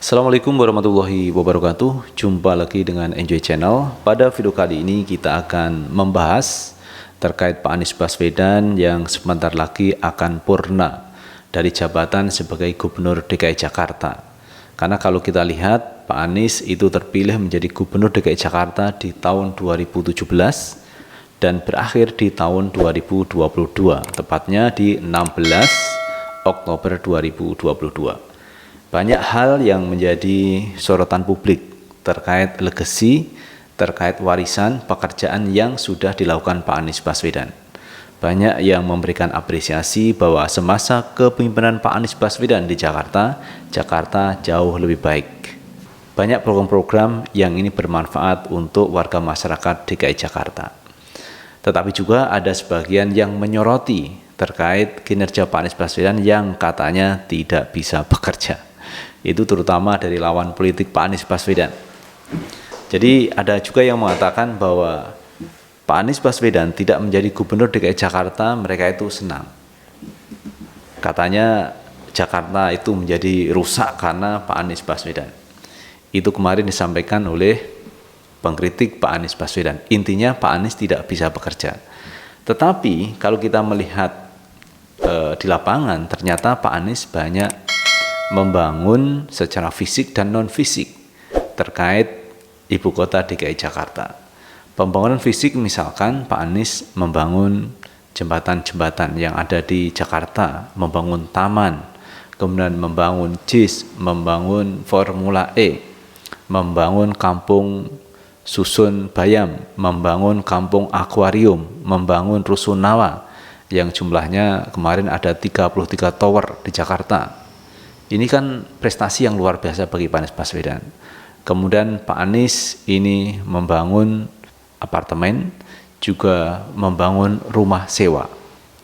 Assalamualaikum warahmatullahi wabarakatuh. Jumpa lagi dengan Enjoy Channel. Pada video kali ini kita akan membahas terkait Pak Anies Baswedan yang sebentar lagi akan purna dari jabatan sebagai Gubernur DKI Jakarta. Karena kalau kita lihat, Pak Anies itu terpilih menjadi Gubernur DKI Jakarta di tahun 2017 dan berakhir di tahun 2022, tepatnya di 16 Oktober 2022. Banyak hal yang menjadi sorotan publik terkait legasi, terkait warisan pekerjaan yang sudah dilakukan Pak Anies Baswedan. Banyak yang memberikan apresiasi bahwa semasa kepemimpinan Pak Anies Baswedan di Jakarta, Jakarta jauh lebih baik. Banyak program-program yang ini bermanfaat untuk warga masyarakat DKI Jakarta. Tetapi juga ada sebagian yang menyoroti terkait kinerja Pak Anies Baswedan yang katanya tidak bisa bekerja. Itu terutama dari lawan politik Pak Anies Baswedan. Jadi ada juga yang mengatakan bahwa Pak Anies Baswedan tidak menjadi Gubernur DKI Jakarta, mereka itu senang. Katanya Jakarta itu menjadi rusak karena Pak Anies Baswedan. Itu kemarin disampaikan oleh pengkritik Pak Anies Baswedan. Intinya Pak Anies tidak bisa bekerja. Tetapi kalau kita melihat di lapangan, ternyata Pak Anies banyak membangun secara fisik dan non-fisik terkait ibu kota DKI Jakarta. Pembangunan fisik misalkan Pak Anies membangun jembatan-jembatan yang ada di Jakarta, membangun taman, kemudian membangun JIS, membangun Formula E, membangun kampung Susun Bayam, membangun kampung akuarium, membangun Rusunawa yang jumlahnya kemarin ada 33 tower di Jakarta. Ini kan prestasi yang luar biasa bagi Pak Anies Baswedan. Kemudian Pak Anies ini membangun apartemen, juga membangun rumah sewa,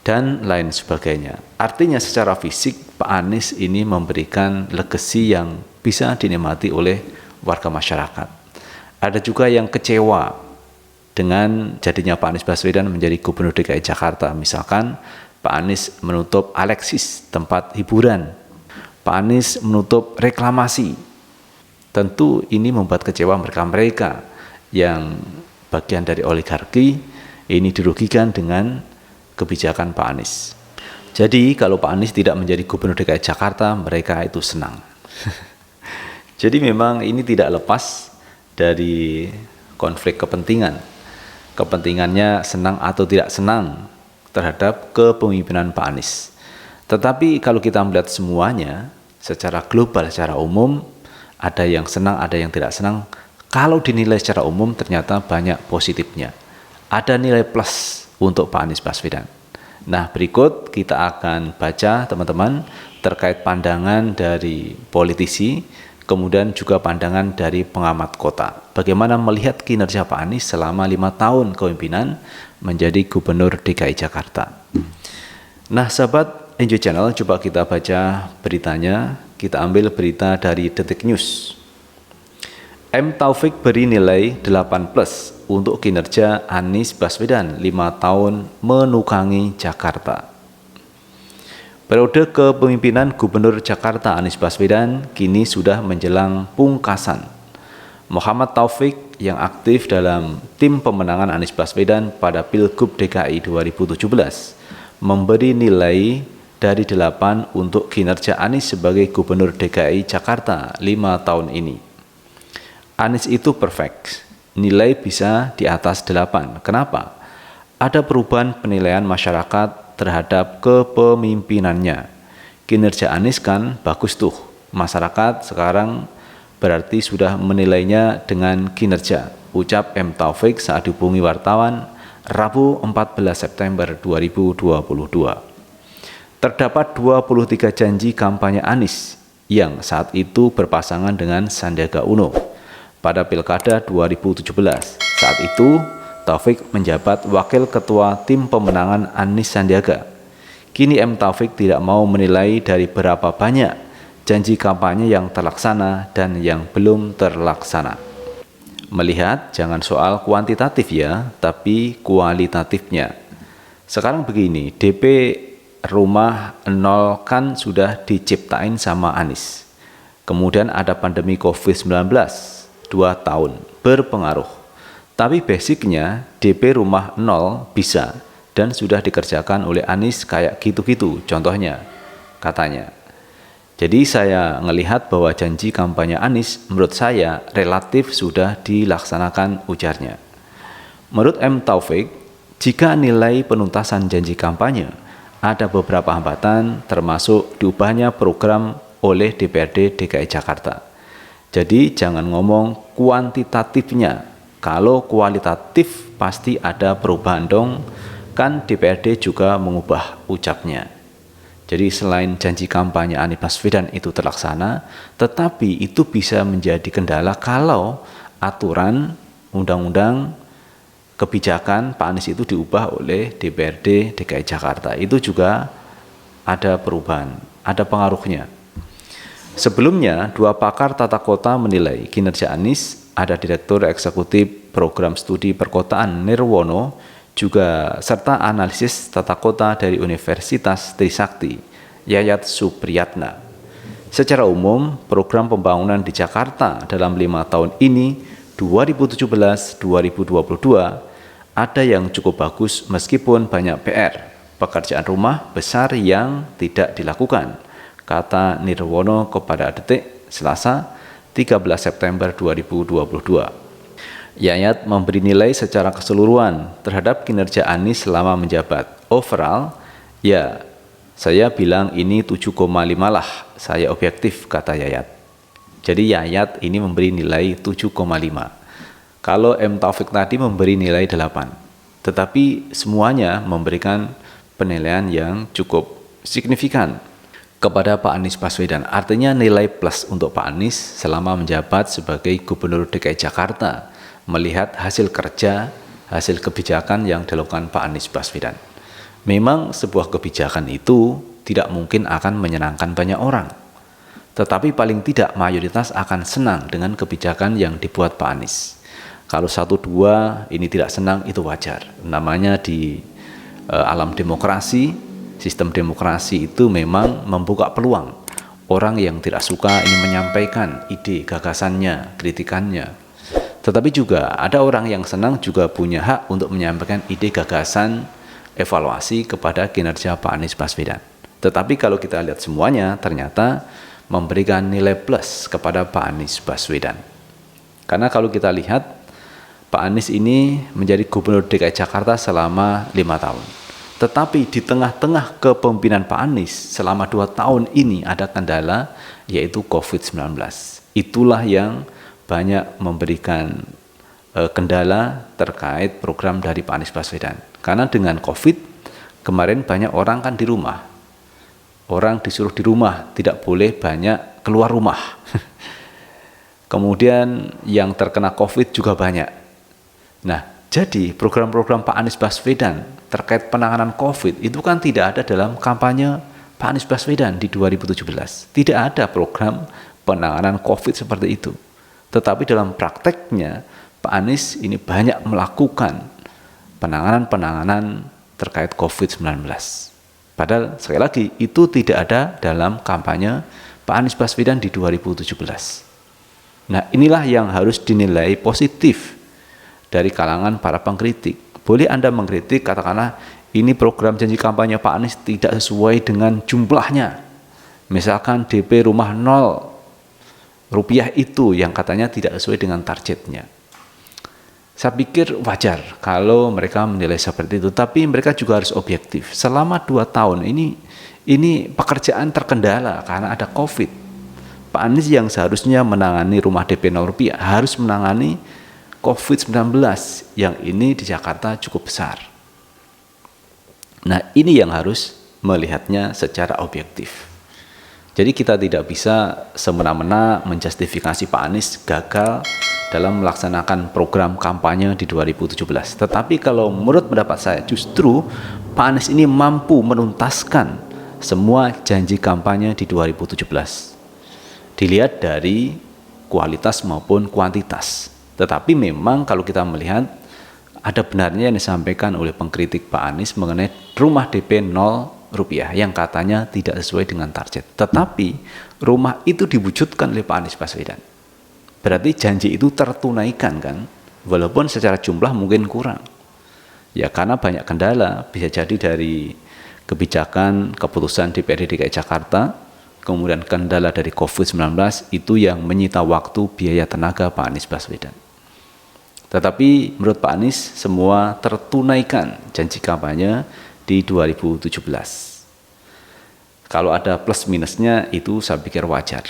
dan lain sebagainya. Artinya secara fisik Pak Anies ini memberikan legasi yang bisa dinikmati oleh warga masyarakat. Ada juga yang kecewa dengan jadinya Pak Anies Baswedan menjadi Gubernur DKI Jakarta. Misalkan Pak Anies menutup Alexis, tempat hiburan. Pak Anies menutup reklamasi. Tentu ini membuat kecewa mereka-mereka yang bagian dari oligarki, ini dirugikan dengan kebijakan Pak Anies. Jadi kalau Pak Anies tidak menjadi Gubernur DKI Jakarta, mereka itu senang. Jadi memang ini tidak lepas dari konflik kepentingan. Kepentingannya senang atau tidak senang terhadap kepemimpinan Pak Anies. Tetapi kalau kita melihat semuanya secara global, secara umum, ada yang senang, ada yang tidak senang. Kalau dinilai secara umum ternyata banyak positifnya. Ada nilai plus untuk Pak Anies Baswedan. Nah, berikut kita akan baca teman-teman terkait pandangan dari politisi, kemudian juga pandangan dari pengamat kota. Bagaimana melihat kinerja Pak Anies selama 5 tahun kepemimpinan menjadi Gubernur DKI Jakarta. Nah, sahabat Enjoy Channel, coba kita baca beritanya. Kita ambil berita dari Detik News. M. Taufik beri nilai 8+ untuk kinerja Anies Baswedan 5 tahun menukangi Jakarta. Periode kepemimpinan Gubernur Jakarta Anies Baswedan kini sudah menjelang pungkasan. Muhammad Taufik yang aktif dalam tim pemenangan Anies Baswedan pada Pilgub DKI 2017 memberi nilai dari 8 untuk kinerja Anies sebagai Gubernur DKI Jakarta 5 tahun ini. Anies itu perfect, nilai bisa di atas 8. Kenapa? Ada perubahan penilaian masyarakat terhadap kepemimpinannya. Kinerja Anies kan bagus tuh, masyarakat sekarang berarti sudah menilainya dengan kinerja, ucap M. Taufik saat dihubungi wartawan Rabu 14 September 2022. Terdapat 23 janji kampanye Anies yang saat itu berpasangan dengan Sandiaga Uno pada Pilkada 2017. Saat itu, Taufik menjabat Wakil Ketua Tim Pemenangan Anies Sandiaga. Kini M. Taufik tidak mau menilai dari berapa banyak janji kampanye yang terlaksana dan yang belum terlaksana. Melihat jangan soal kuantitatif ya, tapi kualitatifnya. Sekarang begini, DP rumah 0 kan sudah diciptain sama Anies. Kemudian ada pandemi COVID-19, 2 tahun, berpengaruh. Tapi basicnya DP rumah 0 bisa dan sudah dikerjakan oleh Anies kayak gitu-gitu contohnya, katanya. Jadi saya melihat bahwa janji kampanye Anies menurut saya relatif sudah dilaksanakan, ujarnya. Menurut M. Taufik, jika nilai penuntasan janji kampanye ada beberapa hambatan termasuk diubahnya program oleh DPRD DKI Jakarta. Jadi jangan ngomong kuantitatifnya, kalau kualitatif pasti ada perubahan dong, kan DPRD juga mengubah, ucapnya. Jadi selain janji kampanye Anies Baswedan itu terlaksana, tetapi itu bisa menjadi kendala kalau aturan, undang-undang, kebijakan Pak Anies itu diubah oleh DPRD DKI Jakarta. Itu juga ada perubahan, ada pengaruhnya. Sebelumnya, 2 pakar tata kota menilai kinerja Anies, ada Direktur Eksekutif Program Studi Perkotaan Nirwono, juga serta analisis tata kota dari Universitas Trisakti, Yayat Supriyatna. Secara umum, program pembangunan di Jakarta dalam 5 tahun ini, 2017-2022, ada yang cukup bagus meskipun banyak PR, pekerjaan rumah besar yang tidak dilakukan, kata Nirwono kepada Detik, Selasa, 13 September 2022. Yayat memberi nilai secara keseluruhan terhadap kinerja Anies selama menjabat. Overall, ya saya bilang ini 7,5 lah, saya objektif, kata Yayat. Jadi Yayat ini memberi nilai 7,5. Kalau M. Taufik tadi memberi nilai 8. Tetapi semuanya memberikan penilaian yang cukup signifikan kepada Pak Anies Baswedan. Artinya nilai plus untuk Pak Anies selama menjabat sebagai Gubernur DKI Jakarta, melihat hasil kerja, hasil kebijakan yang dilakukan Pak Anies Baswedan. Memang sebuah kebijakan itu tidak mungkin akan menyenangkan banyak orang, tetapi paling tidak mayoritas akan senang dengan kebijakan yang dibuat Pak Anies. Kalau 1-2 ini tidak senang, itu wajar. Namanya di alam demokrasi, sistem demokrasi itu memang membuka peluang. Orang yang tidak suka ini menyampaikan ide, gagasannya, kritikannya. Tetapi juga ada orang yang senang juga punya hak untuk menyampaikan ide, gagasan, evaluasi kepada kinerja Pak Anies Baswedan. Tetapi kalau kita lihat semuanya, ternyata memberikan nilai plus kepada Pak Anies Baswedan. Karena kalau kita lihat, Pak Anies ini menjadi Gubernur DKI Jakarta selama 5 tahun. Tetapi di tengah-tengah kepemimpinan Pak Anies selama 2 tahun ini ada kendala, yaitu COVID-19. Itulah yang banyak memberikan kendala terkait program dari Pak Anies Baswedan. Karena dengan COVID, kemarin banyak orang kan di rumah. Orang disuruh di rumah, tidak boleh banyak keluar rumah. Kemudian yang terkena COVID juga banyak. Nah, jadi program-program Pak Anies Baswedan terkait penanganan COVID itu kan tidak ada dalam kampanye Pak Anies Baswedan di 2017. Tidak ada program penanganan COVID seperti itu. Tetapi dalam prakteknya, Pak Anies ini banyak melakukan penanganan-penanganan terkait COVID-19. Padahal sekali lagi, itu tidak ada dalam kampanye Pak Anies Baswedan di 2017. Nah, inilah yang harus dinilai positif dari kalangan para pengkritik. Boleh Anda mengkritik, katakanlah ini program janji kampanye Pak Anies tidak sesuai dengan jumlahnya. Misalkan DP rumah 0 rupiah itu yang katanya tidak sesuai dengan targetnya. Saya pikir wajar kalau mereka menilai seperti itu, tapi mereka juga harus objektif. Selama 2 tahun ini pekerjaan terkendala karena ada COVID. Pak Anies yang seharusnya menangani rumah DP 0 rupiah harus menangani COVID-19 yang ini di Jakarta cukup besar. Nah, ini yang harus melihatnya secara objektif. Jadi kita tidak bisa semena-mena menjustifikasi Pak Anies gagal dalam melaksanakan program kampanye di 2017. Tetapi kalau menurut pendapat saya, justru Pak Anies ini mampu menuntaskan semua janji kampanye di 2017. Dilihat dari kualitas maupun kuantitas. Tetapi memang kalau kita melihat ada benarnya yang disampaikan oleh pengkritik Pak Anies mengenai rumah DP 0 rupiah yang katanya tidak sesuai dengan target. Tetapi rumah itu diwujudkan oleh Pak Anies Baswedan. Berarti janji itu tertunaikan kan, walaupun secara jumlah mungkin kurang. Ya karena banyak kendala, bisa jadi dari kebijakan keputusan DPRD DKI Jakarta, kemudian kendala dari COVID-19 itu yang menyita waktu, biaya, tenaga Pak Anies Baswedan. Tetapi menurut Pak Anies semua tertunaikan janji kampanye di 2017. Kalau ada plus minusnya itu saya pikir wajar.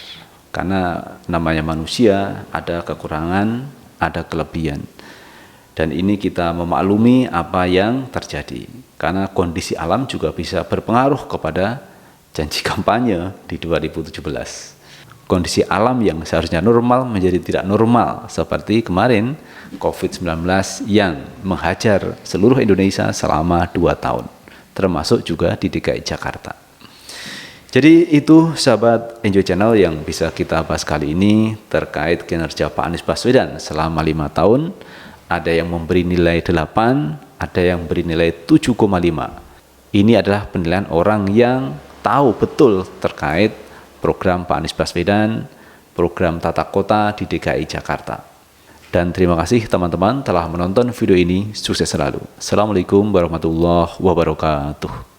Karena namanya manusia ada kekurangan, ada kelebihan. Dan ini kita memaklumi apa yang terjadi. Karena kondisi alam juga bisa berpengaruh kepada janji kampanye di 2017. Kondisi alam yang seharusnya normal menjadi tidak normal, seperti kemarin COVID-19 yang menghajar seluruh Indonesia selama 2 tahun, termasuk juga di DKI Jakarta. Jadi itu sahabat Enjoy Channel yang bisa kita bahas kali ini terkait kinerja Pak Anies Baswedan selama 5 tahun. Ada yang memberi nilai 8, ada yang beri nilai 7,5. Ini adalah penilaian orang yang tahu betul terkait program Pak Anies Baswedan, program tata kota di DKI Jakarta. Dan terima kasih teman-teman telah menonton video ini. Sukses selalu. Assalamualaikum warahmatullahi wabarakatuh.